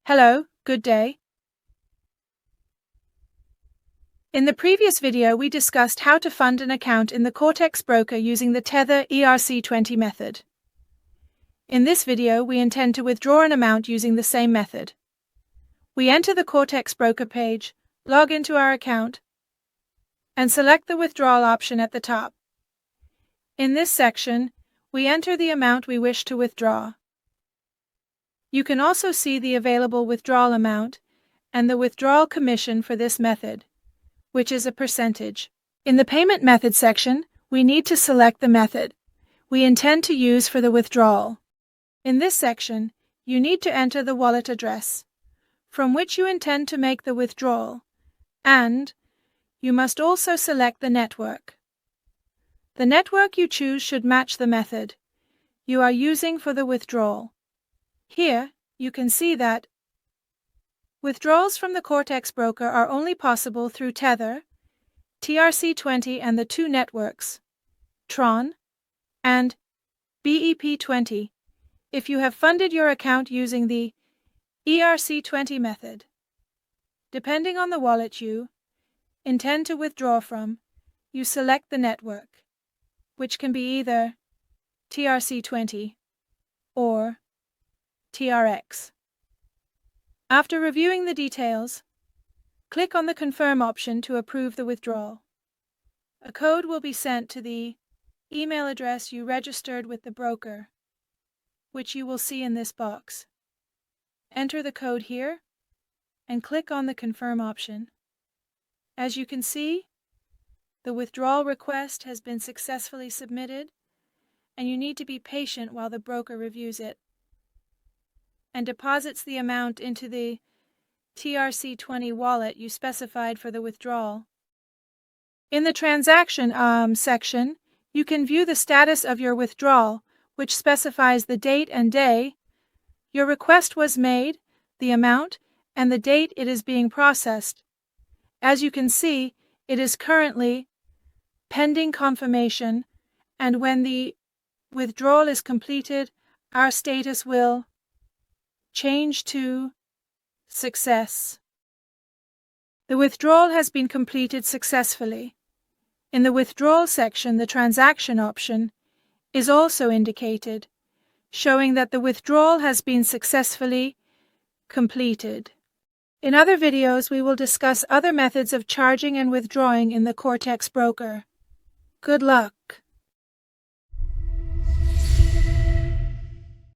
Hello, good day. In the previous video, we discussed how to fund an account in the Quotex broker using the Tether ERC20 method. In this video, we intend to withdraw an amount using the same method. We enter the Quotex broker page, log into our account, and select the withdrawal option at the top. In this section, we enter the amount we wish to withdraw. You can also see the available withdrawal amount and the withdrawal commission for this method, which is a percentage. In the payment method section, we need to select the method we intend to use for the withdrawal. In this section, you need to enter the wallet address from which you intend to make the withdrawal, and you must also select the network. The network you choose should match the method you are using for the withdrawal. Here, you can see that withdrawals from the Quotex broker are only possible through Tether, ERC20 and the two networks, Tron and BEP20, if you have funded your account using the ERC20 method. Depending on the wallet you intend to withdraw from, you select the network, which can be either ERC20 or TRX. After reviewing the details, click on the Confirm option to approve the withdrawal. A code will be sent to the email address you registered with the broker, which you will see in this box. Enter the code here and click on the Confirm option. As you can see, the withdrawal request has been successfully submitted, and you need to be patient while the broker reviews it and deposits the amount into the ERC20 wallet you specified for the withdrawal. In the Transaction section, you can view the status of your withdrawal, which specifies the date and day your request was made, the amount, and the date it is being processed. As you can see, it is currently pending confirmation, and when the withdrawal is completed, our status will change to success. The withdrawal has been completed successfully. In the withdrawal section, the transaction option is also indicated, showing that the withdrawal has been successfully completed. In other videos, we will discuss other methods of charging and withdrawing in the Quotex broker. Good luck!